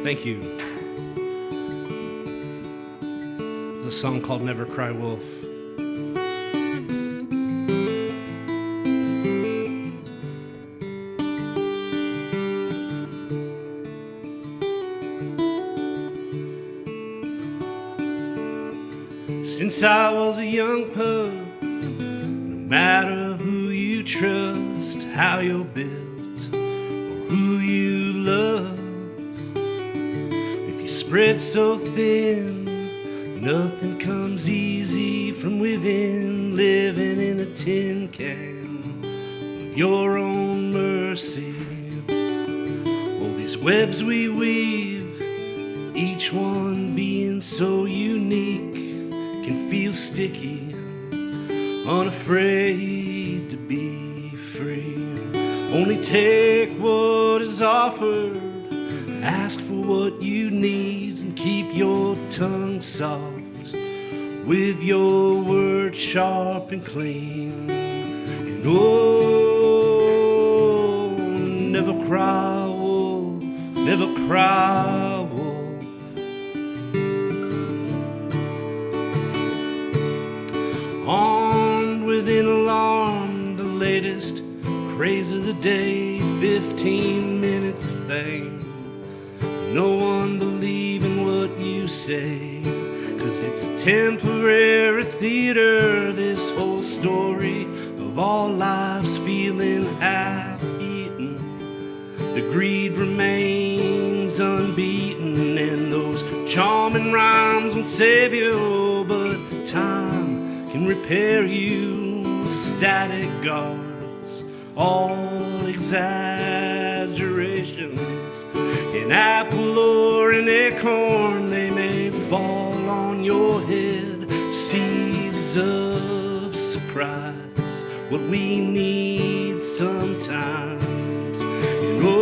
Thank you. There's a song called Never Cry Wolf. Since I was a young pup, no matter who you trust, how you're built, or who you love, if you spread so thin, nothing comes easy from within, living in a tin can of your own mercy. All these webs we weave, each one being so unique, can feel sticky, unafraid to be free. Only take what is offered, ask for what you need, and keep your tongue soft, with your words sharp and clean. And oh, never cry wolf, never cry wolf. Armed with an alarm, the latest craze of the day, 15 minutes of fame. No one believing what you say, 'cause it's a temporary theater, this whole story of all lives feeling half-eaten. The greed remains unbeaten, and those charming rhymes won't save you, but time can repair you. Static guards, all exaggerations. An apple or an acorn, they may fall on your head. Seeds of surprise, what we need sometimes. And oh,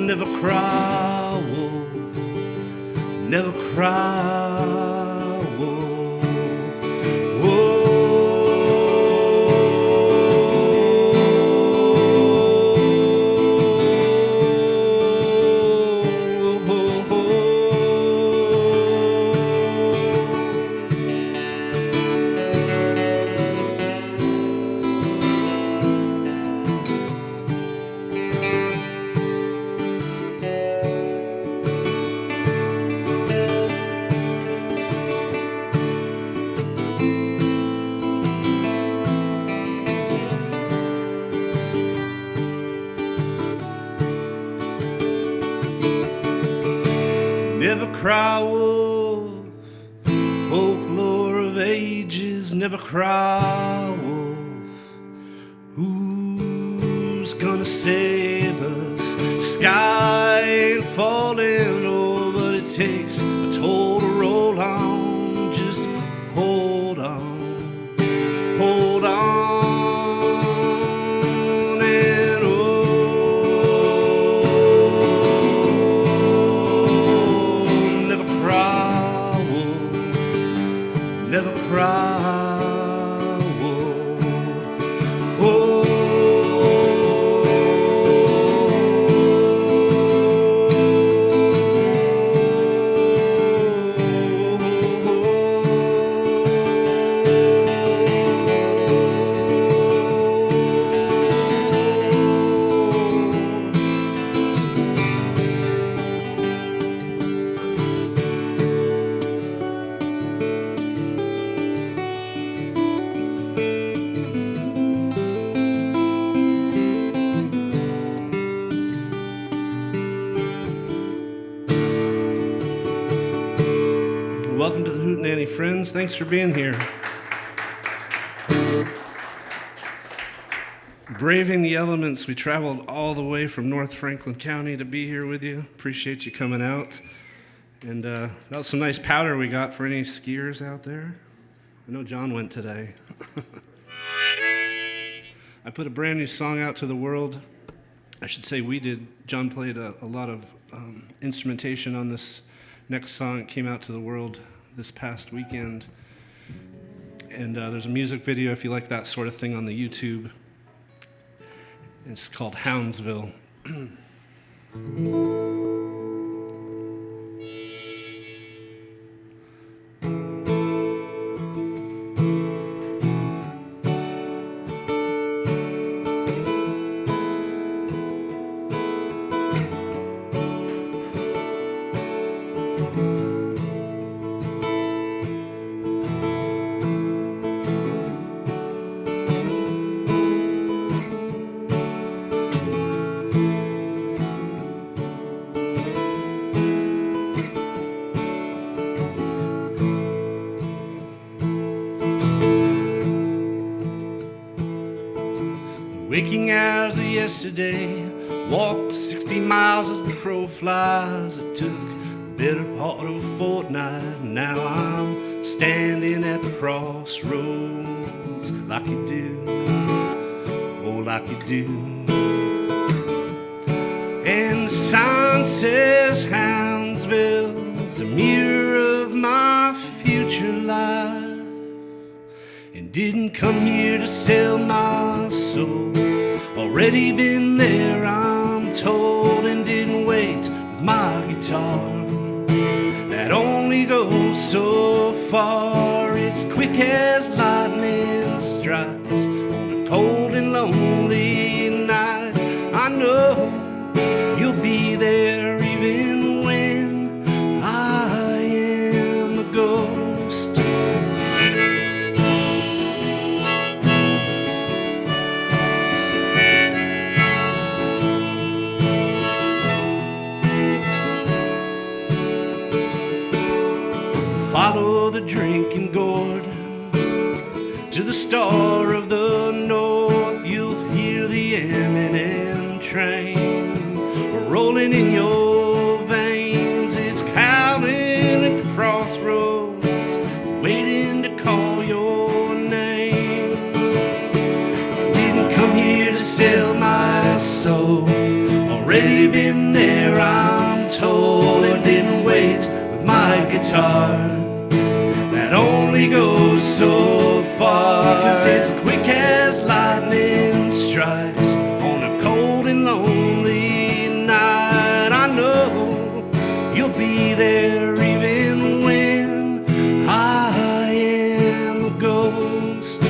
never cry wolf, never cry wolf. Whoa. Never cry wolf, folklore of ages, never cry wolf. Who's gonna save us? Sky ain't falling, oh, but it takes a toll to roll on. Just hold on, hold on. Never cry wolf. Oh. Welcome to the Hootenanny, friends. Thanks for being here. Braving the elements, we traveled all the way from North Franklin County to be here with you. Appreciate you coming out. And that was some nice powder we got for any skiers out there. I know John went today. I put a brand new song out to the world. I should say we did. John played a lot of instrumentation on this next song. It came out to the world this past weekend. And there's a music video if you like that sort of thing on the YouTube. It's called Houndsville. Waking hours of yesterday, walked 60 miles as the crow flies. It took the better part of a fortnight. Now I'm standing at the crossroads like you do, oh like you do. And the sign says Houndsville's a mirror of my future life. And didn't come here to sell my soul. Already been there, I'm told, and didn't wait with my guitar. That only goes so far. It's quick as lightning strikes on a cold and lonely night. I know you'll be there even when I am a ghost. Follow the drinking gourd to the star of the north. You'll hear the M&M train rolling in your veins. It's howling at the crossroads, waiting to call your name. Didn't come here to sell my soul. Already been there, I'm told, and didn't wait with my guitar. That only goes so far. 'Cause it's quick as lightning strikes on a cold and lonely night. I know you'll be there even when I am a ghost.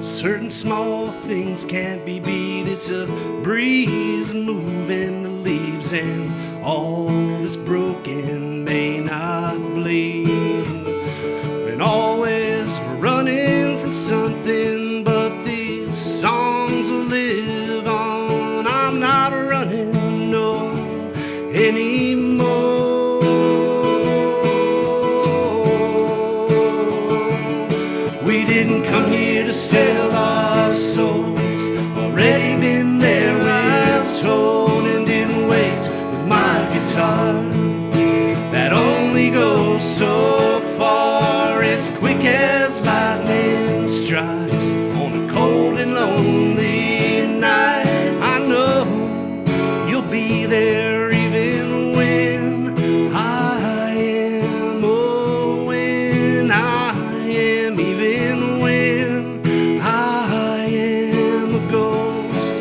Certain small things can't be beat. It's a breeze moving the leaves, and all that's broken may not bleed. Been always running from something, but these songs will live on. I'm not running, no, anymore. We didn't come here to sell our souls. Already been there, I've told, and didn't wait with my guitar. That only goes so far. It's quick as lightning strikes on a cold and lonely night. I know you'll be there even when I am, oh, when I am, even when I am a ghost.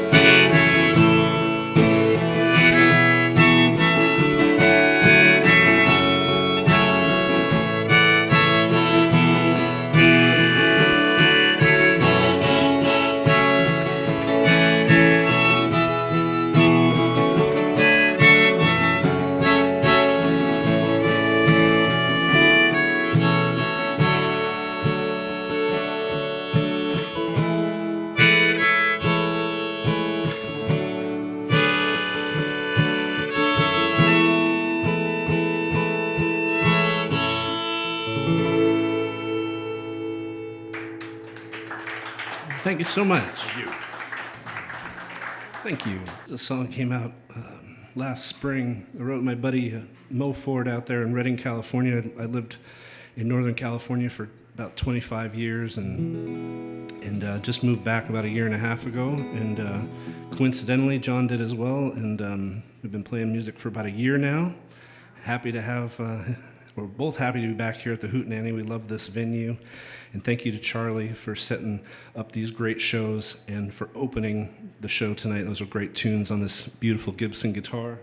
Thank you so much. Thank you. The song came out last spring. I wrote my buddy Mo Ford out there in Redding, California. I lived in Northern California for about 25 years and just moved back about a year and a half ago. And coincidentally, John did as well. And we've been playing music for about a year now. Happy to have, we're both happy to be back here at the Hootenanny. We love this venue. And thank you to Charlie for setting up these great shows and for opening the show tonight. Those are great tunes on this beautiful Gibson guitar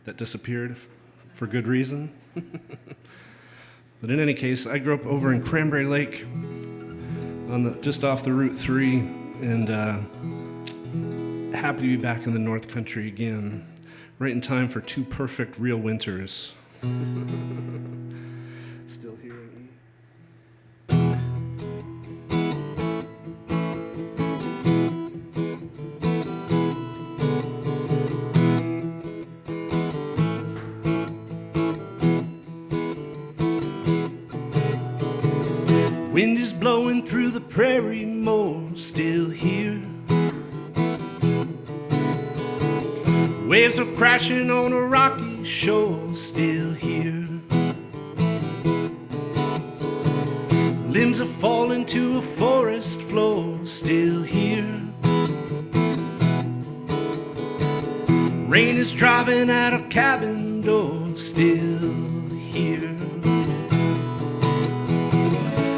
that disappeared for good reason. But in any case, I grew up over in Cranberry Lake, just off the Route 3, and happy to be back in the North Country again, right in time for 2 perfect real winters. Still here. Wind is blowing through the prairie moor, still here. Waves are crashing on a rocky shore, still here. Limbs are falling to a forest floor, still here. Rain is driving at a cabin door, still here.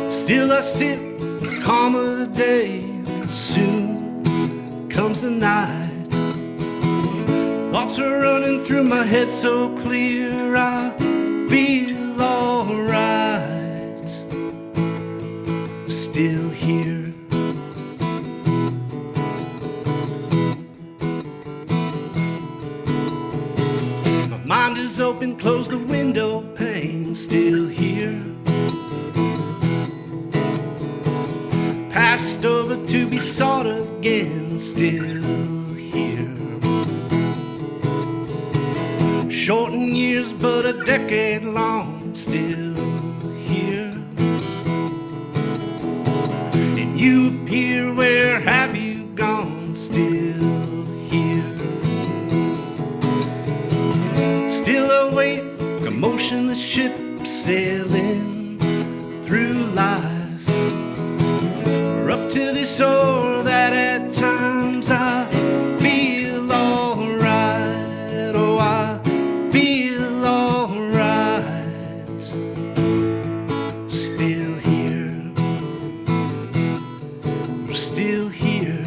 Still I sit in the calm of the day, soon comes the night. Thoughts are running through my head so clear, I feel alright. Still here. My mind is open, close the window pane, still here. Passed over to be sought again, still here. Short in years, but a decade long, still here. And you appear, where have you gone? Still here. Still await a motionless ship sailing through life. Up to this oar that at times I feel alright. Oh, I feel alright. Still here. We're still here.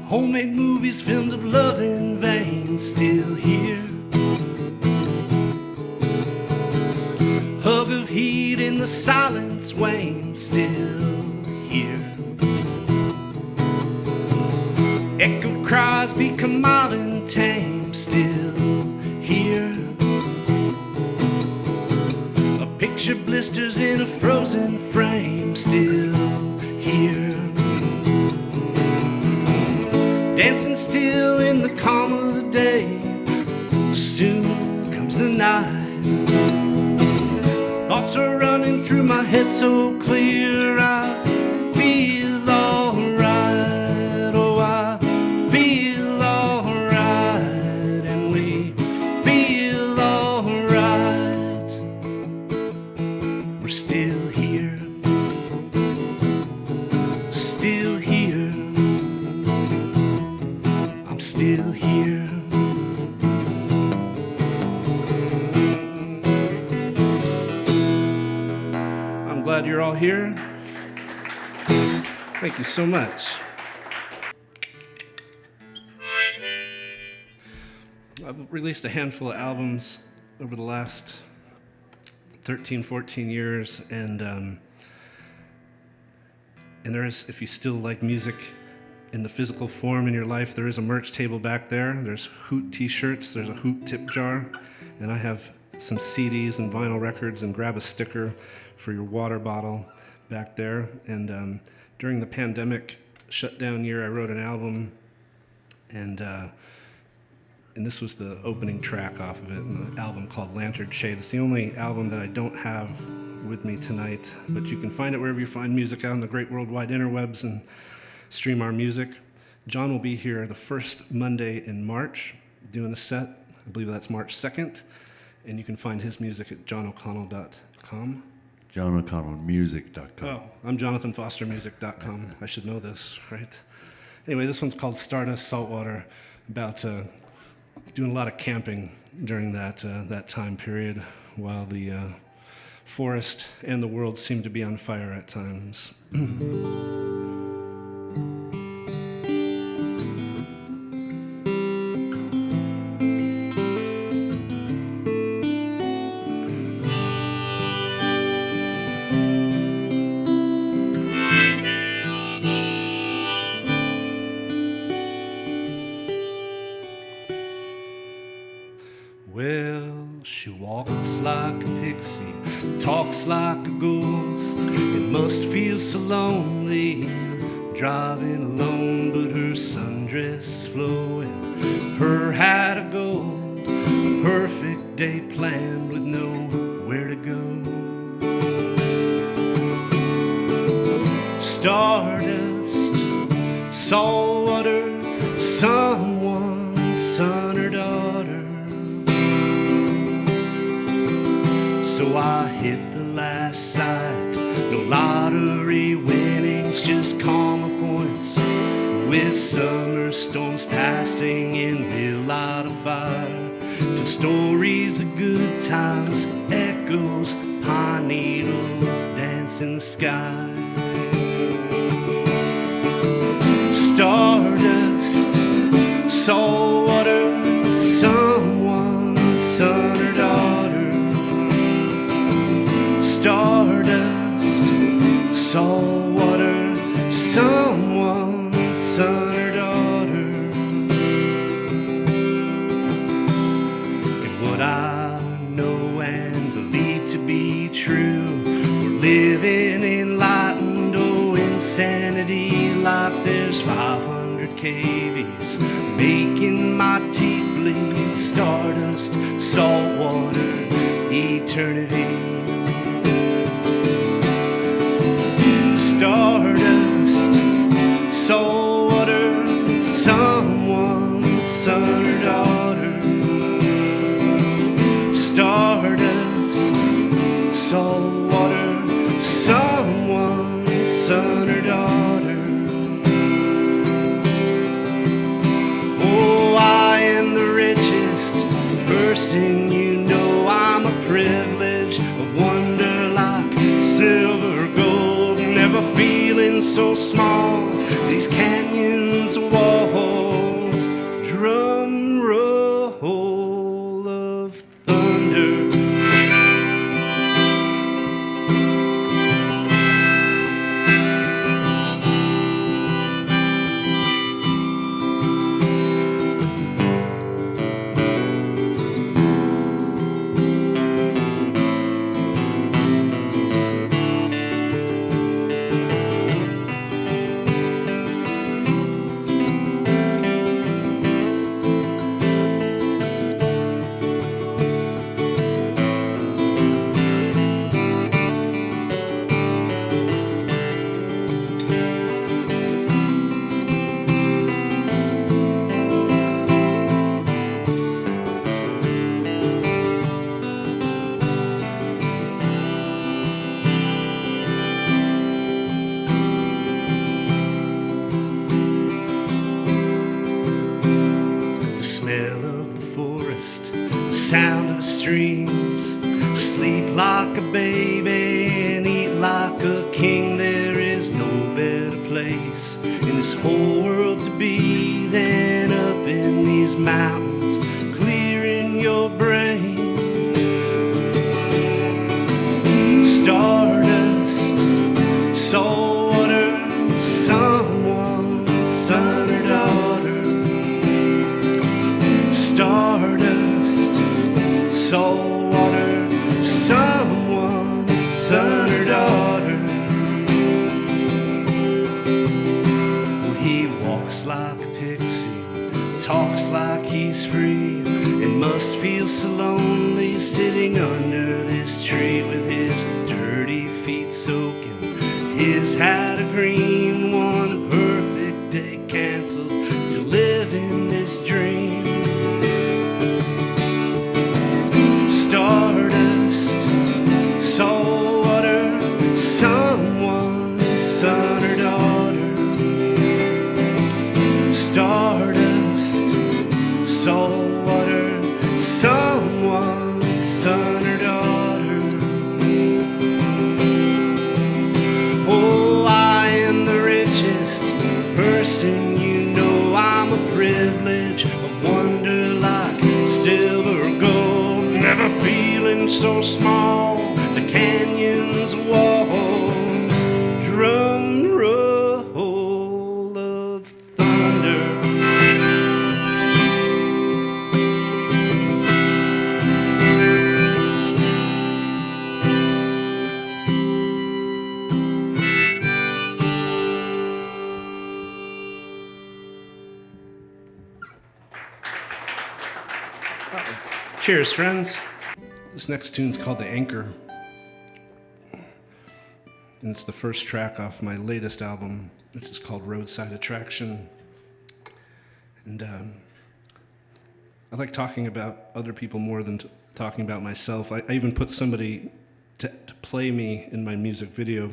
Homemade movies filmed of love in vain, still here. Hug of heat in the silence wane, still here. Echoed cries become mild and tame, still here. A picture blisters in a frozen frame, still here. Dancing still in the calm of the day, soon comes the night. Thoughts are running through my head so clear, I feel alright. Oh, I feel alright, and we feel alright. We're still here. glad you're all here. Thank you so much. I've released a handful of albums over the last 13, 14 years, and there is, if you still like music in the physical form in your life, there is a merch table back there. There's Hoot t-shirts, there's a Hoot tip jar, and I have some CDs and vinyl records, and grab a sticker for your water bottle back there. And during the pandemic shutdown year, I wrote an album, and this was the opening track off of it, an album called Lantern Shade. It's the only album that I don't have with me tonight, but you can find it wherever you find music out on the great worldwide interwebs and stream our music. John will be here the first Monday in March doing a set. I believe that's March 2nd, and you can find his music at johnoconnell.com. JohnO'ConnellMusic.com. Oh, I'm JonathanFosterMusic.com. I should know this, right? Anyway, this one's called Stardust Saltwater, about doing a lot of camping during that time period while the forest and the world seemed to be on fire at times. Well, she walks like a pixie, talks like a ghost. It must feel so lonely, driving alone, but her sundress is flowing, her hat of gold, a perfect day planned with nowhere to go. Stardust, saltwater, someone's son or daughter. So I hit the last sight, no lottery winnings, just karma points. With summer storms passing in real light of fire, to stories of good times, echoes, pine needles dance in the sky. Stardust, saltwater, someone's son or daughter. Stardust, saltwater, someone's son or daughter. And what I know and believe to be true, we're living enlightened, oh insanity, like there's 500 KVs making my teeth bleed. Stardust, saltwater, eternity. Stardust, saltwater, someone's son or daughter. Stardust, saltwater, someone's son or daughter. Oh, I am the richest person you know. I'm a privilege of wonder like silver gold. Never feeling so small, these canyons of walls. Drum roll of thunder. Sound of the streams, sleep like a baby and eat like place in this whole world to be than up in these mountains, clearing your brain. Stardust, salt water, someone's son or daughter. Stardust, salt water, someone's son or daughter. Well, he walks like a pixie, talks like he's free, and must feel so lonely sitting under this tree with his dirty feet soaking, his hat a green one, perfect day canceled, still living this dream. Stardust, salt water, someone's son or daughter. Stardust, salt water, someone's son or daughter. Oh, I am the richest person you know. I'm a privilege of wonder like silver or gold. Never feeling so small, the canyon's walls, drum roll of thunder. Cheers, friends. This next tune's called The Anchor, and it's the first track off my latest album, which is called Roadside Attraction. And I like talking about other people more than talking about myself. I even put somebody to play me in my music video,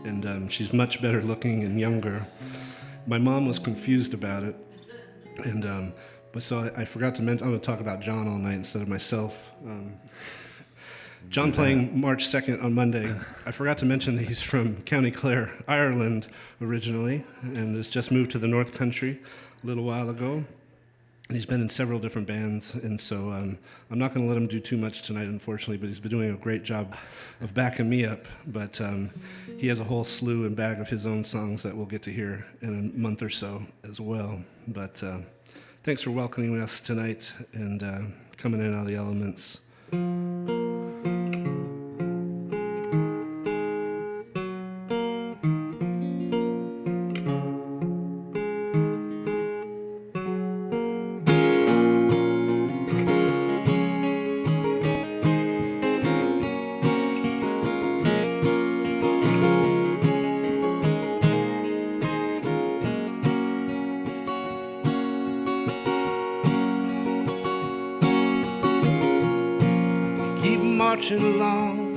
and she's much better looking and younger. My mom was confused about it, and but so I forgot to mention, I'm going to talk about John all night instead of myself. John playing March 2nd on Monday. I forgot to mention that he's from County Clare, Ireland originally, and has just moved to the North Country a little while ago. And he's been in several different bands, and so I'm not going to let him do too much tonight, unfortunately, but he's been doing a great job of backing me up. But he has a whole slew and bag of his own songs that we'll get to hear in a month or so as well. But thanks for welcoming us tonight and coming in out of the elements. Marching along,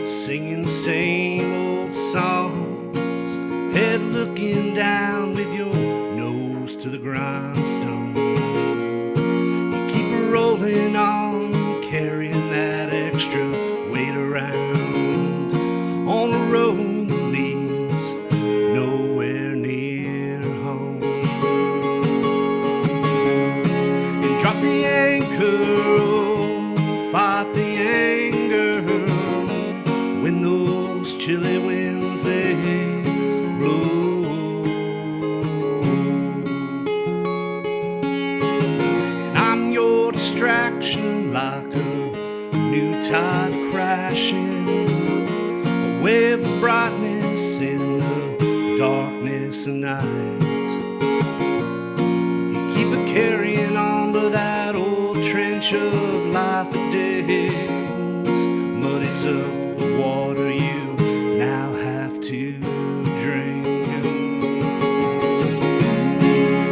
singing the same old songs, head looking down with your nose to the grindstone. You keep rolling on, carrying that extra weight around on a road that leads nowhere near home. And drop the anchor, fight the anger when those chilly winds they blow. And I'm your distraction like a new tide crashing, a wave of brightness in the darkness of night. You keep a carrying on to that old trench of life that digs, muddies up the water you now have to drink.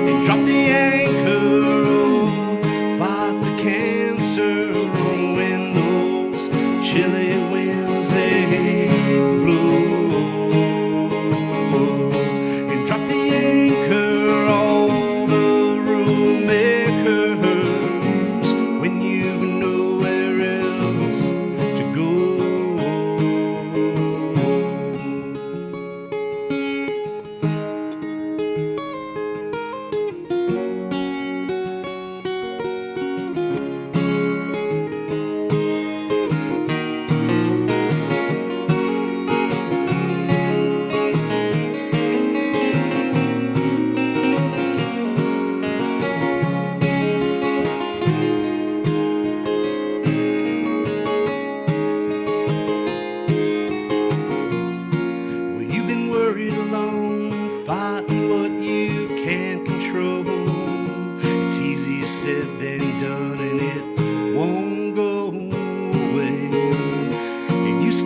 And drop the anchor, fight the cancer when those chilly winds they blow. And drop the anchor, all the room makers, when you've nowhere else to go.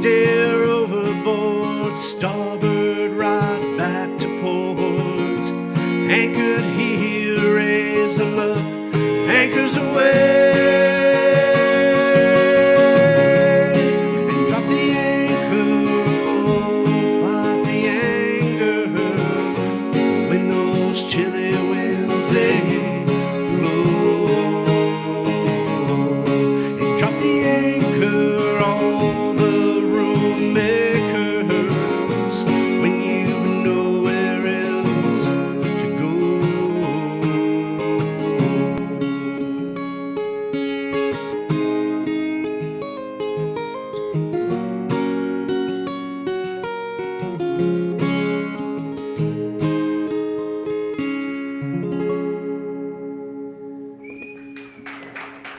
stare overboard, starboard right back to port. Anchored here, raise them up, anchors away. And drop the anchor, fight the anger when those chilly winds they blow. And drop the anchor, all the room makers, when you've nowhere else to go.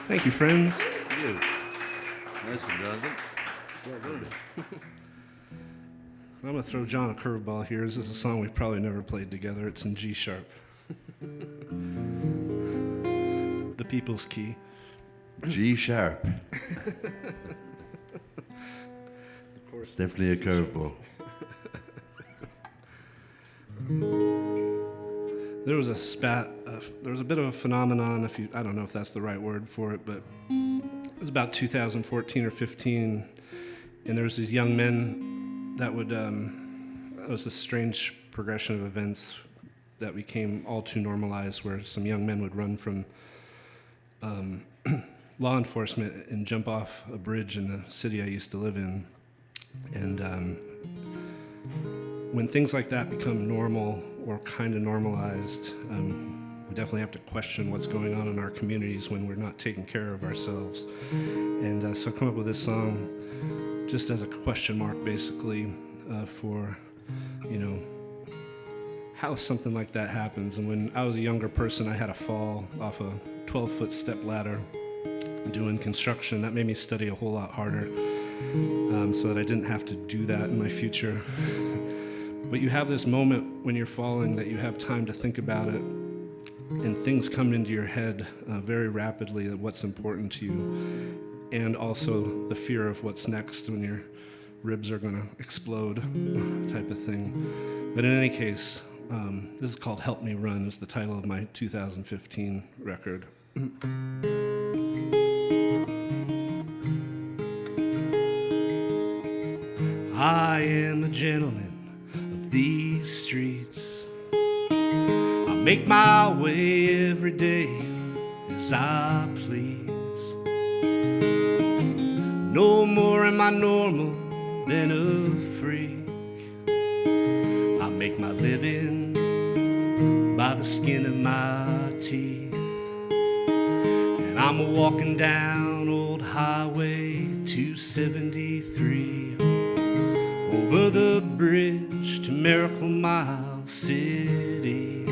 Thank you, friends. Thank you. Nice one, Jonathan. Well done. I'm going to throw John a curveball here. This is a song we've probably never played together. It's in G sharp. The people's key. G sharp. It's definitely a curveball. There was a there was a bit of a phenomenon, I don't know if that's the right word for it, but it was about 2014 or 15, and there was these young men that would, it was this strange progression of events that became all too normalized, where some young men would run from law enforcement and jump off a bridge in the city I used to live in. And when things like that become normal or kind of normalized, we definitely have to question what's going on in our communities when we're not taking care of ourselves. And so I come up with this song just as a question mark, basically, for, you know, how something like that happens. And when I was a younger person, I had a fall off a 12-foot step ladder doing construction. That made me study a whole lot harder, so that I didn't have to do that in my future. But you have this moment when you're falling that you have time to think about it, and things come into your head very rapidly of what's important to you, and also the fear of what's next when your ribs are going to explode type of thing. But in any case, this is called Help Me Run, is the title of my 2015 record. I am a gentleman of these streets. I make my way every day as I please. No more am I normal than a freak. I make my living by the skin of my teeth. And I'm a walking down old highway 273, over the bridge to Miracle Mile City.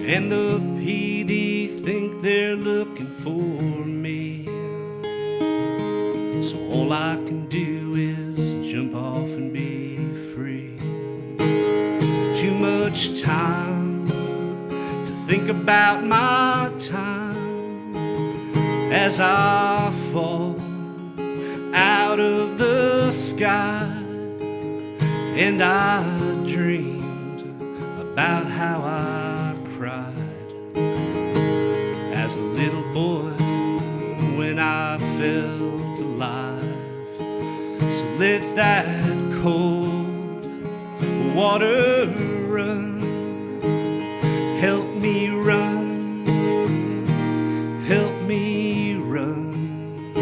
And the PD think they're looking for me, so all I can do is jump off and be free. Too much time to think about my time as I fall out of the sky. And I dreamed about how I cried as a little boy when I felt alive. So let that cold water run, help me run, help me run.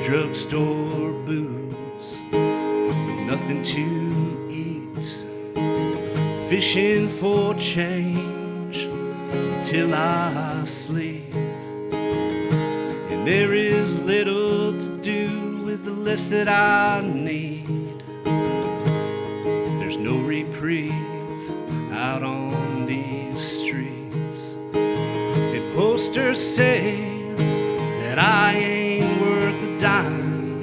Drugstore booze with nothing to eat, fishing for change until I sleep. And there is little to do with the less that I need. There's no reprieve out on these streets. They posters say that I ain't worth a dime,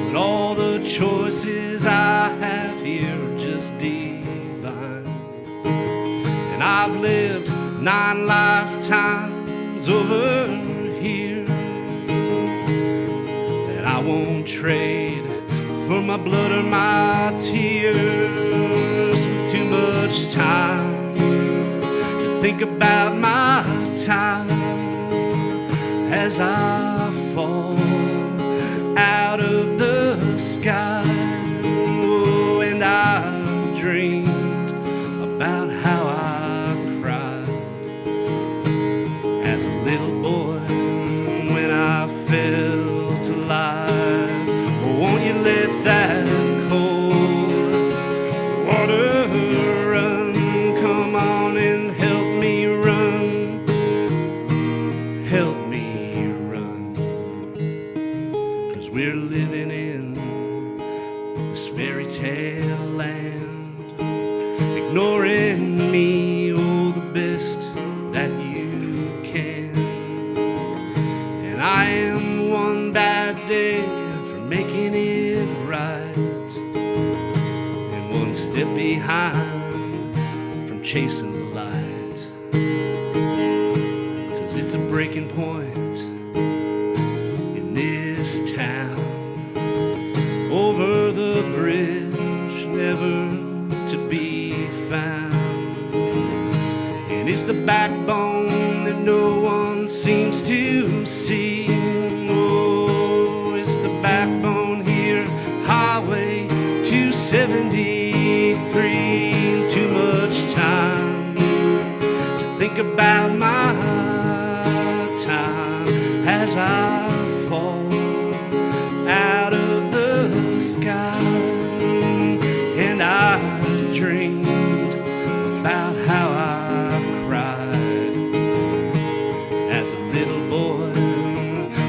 but all the choices I have here are just divine. And I've lived 9 lifetimes over here that I won't my blood or my tears, too much time to think about my time as I fall out of the sky. Oh, and I dreamed about how I cried as a little boy when I felt alive. Oh, won't you let that cold water run? Come on and help me run. Help me run. 'Cause we're living in this fairy tale land, ignoring me, oh, the best that you can. And I am one bad day from making it right, and one step behind from chasing the light. 'Cause it's a breaking point in this town, over the bridge, never to be found. And it's the backbone that no one seems to see. Oh, it's the backbone here, Highway 273. Too much time to think about my time as I fall out of the sky. And I dreamed about how I cried as a little boy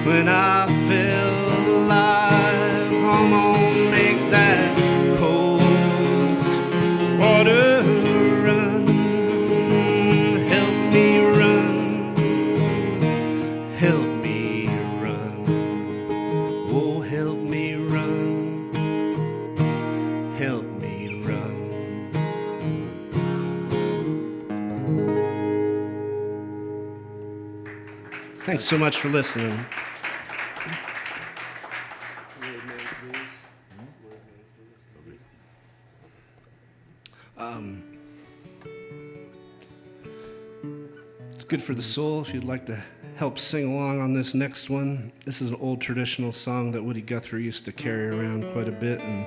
when I felt alive. Come on, make that cold water run. Help me run. Help me run. Oh, help me run. Help me run. Thanks so much for listening. It's good for the soul if you'd like to help sing along on this next one. This is an old traditional song that Woody Guthrie used to carry around quite a bit, and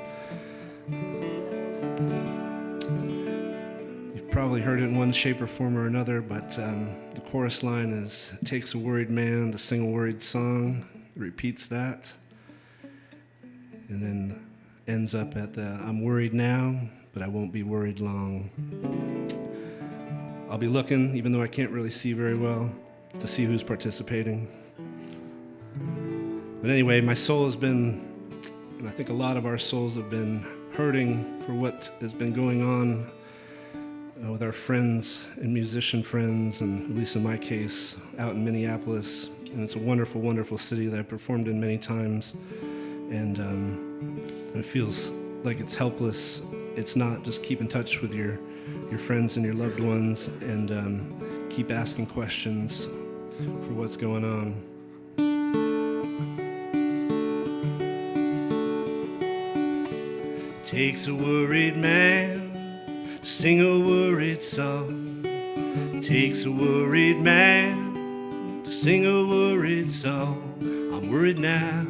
you've probably heard it in one shape or form or another, but the chorus line is, "It takes a worried man to sing a worried song." It repeats that, and then ends up at the, "I'm worried now, but I won't be worried long." I'll be looking, even though I can't really see very well, to see who's participating. But anyway, my soul has been, and I think a lot of our souls have been hurting for what has been going on with our friends and musician friends, and at least in my case, out in Minneapolis. And it's a wonderful, wonderful city that I've performed in many times. And it feels like it's helpless. It's not. Just keep in touch with your friends and your loved ones, and keep asking questions for what's going on. Takes a worried man to sing a worried song. Takes a worried man to sing a worried song. I'm worried now,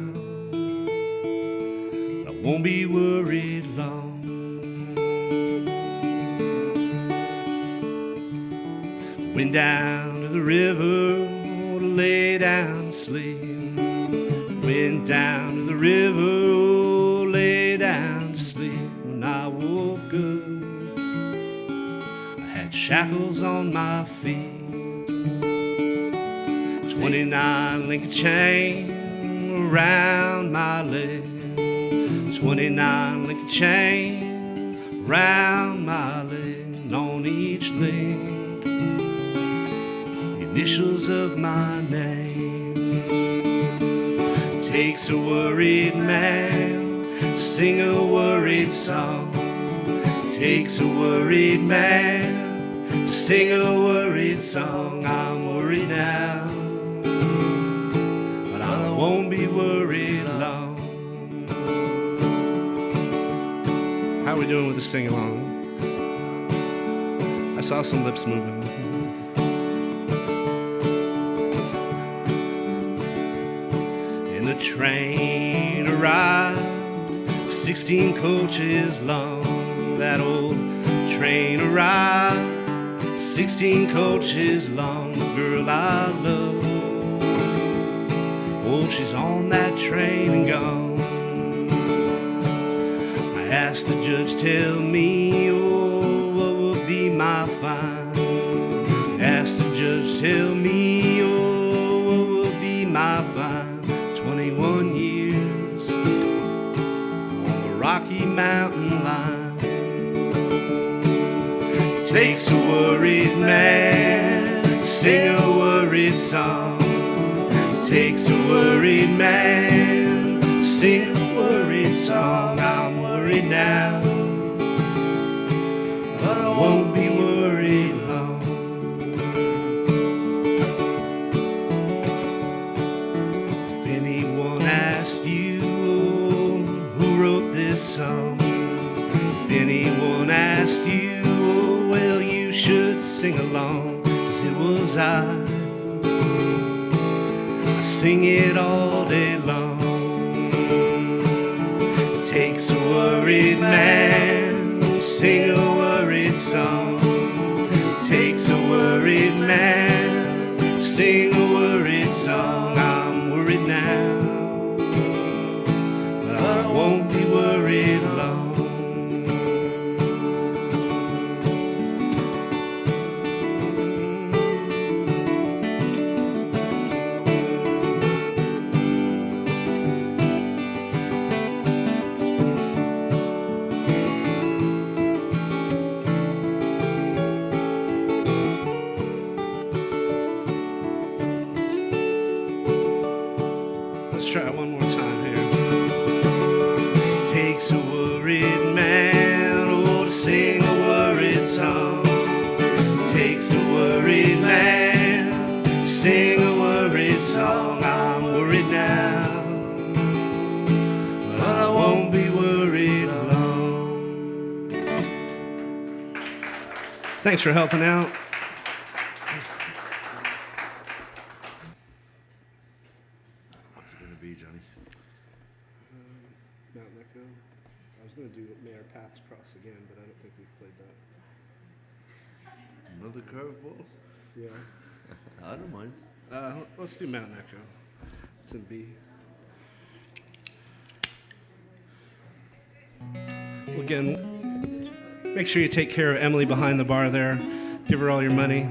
but I won't be worried long. Went down to the river to lay down to sleep. Went down to the river, oh, lay down to sleep. When I woke up, I had shackles on my feet. 29 link of chain around my leg. 29 link of chain around my leg. And on each link, initials of my name. Takes a worried man to sing a worried song. Takes a worried man to sing a worried song. I'm worried now, but I won't be worried long. How we doing with the sing-along? I saw some lips moving. And the train arrived, 16 coaches long. That old train arrived, 16 coaches long. The girl I love, oh, she's on that train and gone. I asked the judge, tell me, oh, what will be my fine? I asked the judge, tell me, oh, what will be my fine? 21 years on the Rocky Mountain line. It takes a worried man to sing a worried song. It takes a worried man to sing a worried song. I'm worried now, but I won't be worried long. If anyone asked you, oh, who wrote this song? If anyone asked you, oh, well, you should sing along, 'cause it was I sing it all day long. It takes a worried man to sing a worried song. It takes a worried man to sing a worried song. I'm worried now, but I won't be worried long. Let's try it one more time here. It takes a worried man, oh, to sing a worried song. It takes a worried man to sing a worried song. I'm worried now, but I won't be worried long. Thanks for helping out. What's it gonna be, Johnny? Mountain Echo. I was going to do May Our Paths Cross again, but I don't think we've played that. Another curveball? Yeah. I don't mind. Let's do Mountain Echo. It's in B. Well, again, make sure you take care of Emily behind the bar there. Give her all your money.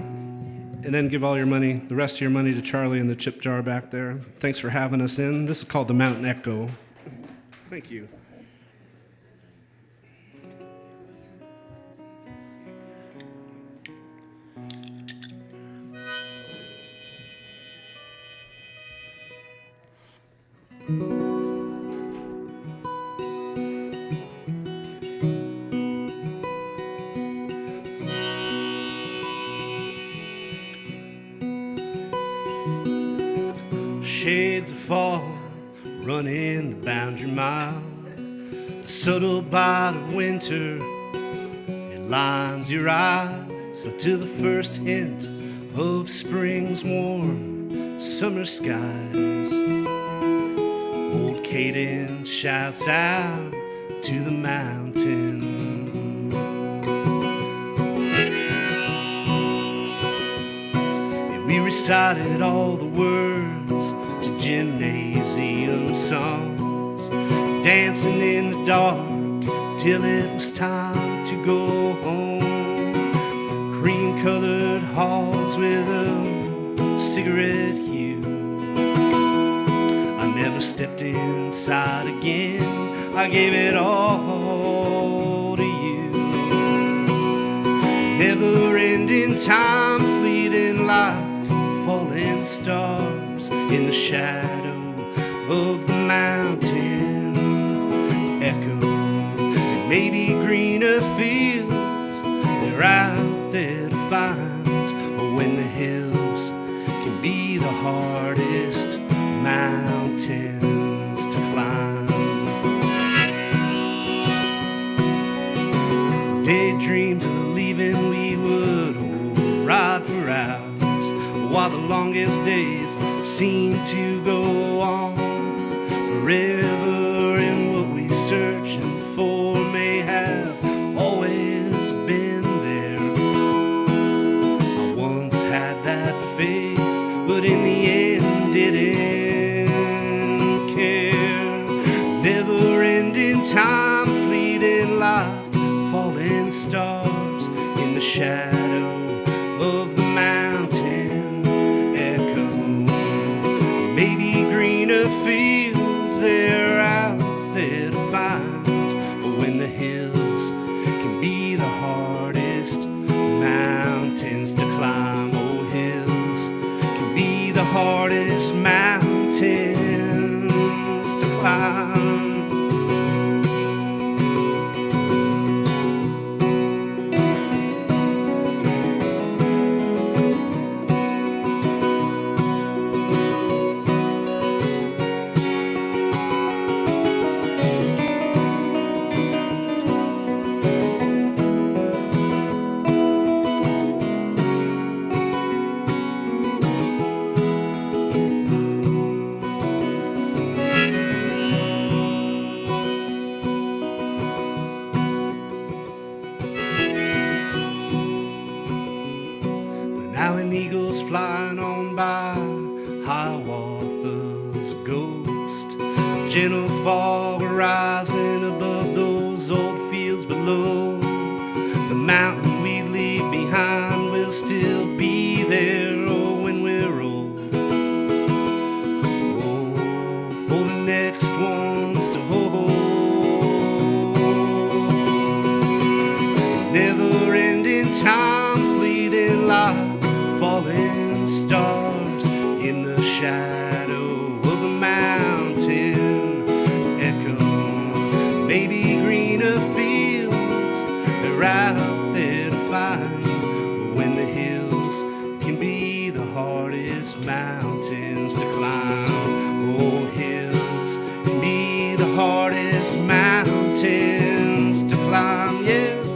And then give all your money, the rest of your money, to Charlie in the chip jar back there. Thanks for having us in. This is called the Mountain Echo. Thank you. Shades of fall running the boundary mile. The subtle bite of winter, it lines your eyes until the first hint of spring's warm summer skies. Old Cadence shouts out to the mountain. And we recited all the words to gymnasium songs, dancing in the dark till it was time to go home. Cream-colored halls with a cigarette hue. I never stepped inside again. I gave it all to you. Never-ending time, fleeting like falling stars in the shadow of the mountain echo. And maybe greener fields, they're out there to find. When the hills can be the hardest mountains to climb. longest days seem to go on forever, and what we searching for may have always been there. I once had that faith, but in the end didn't care. Never-ending time, fleeting life, falling stars in the shadow of the mountain echo. Maybe greener fields they're out there to find, but when the hills can be the hardest mountains to climb, oh, hills can be the hardest mountains to climb. Now an eagle's flying on by, Hiawatha's ghost. Gentle fog rising above those old fields below. The mountain we leave behind will still be there, oh, when we're old. Oh, for the next ones to hold. Never-ending time, fleeting life, falling stars in the shadow of the mountain echo. Maybe greener fields they're out there to find, but when the hills can be the hardest mountains to climb, oh, hills can be the hardest mountains to climb. Yes,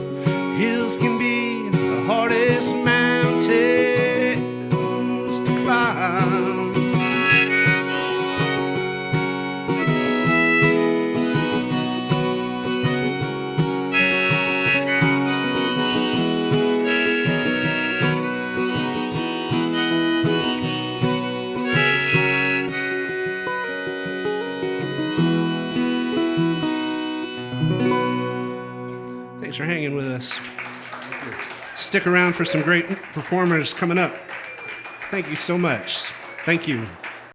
hills can be the hardest mountains to climb. Thanks for hanging with us. Stick around for some great performers coming up. Thank you so much. Thank you.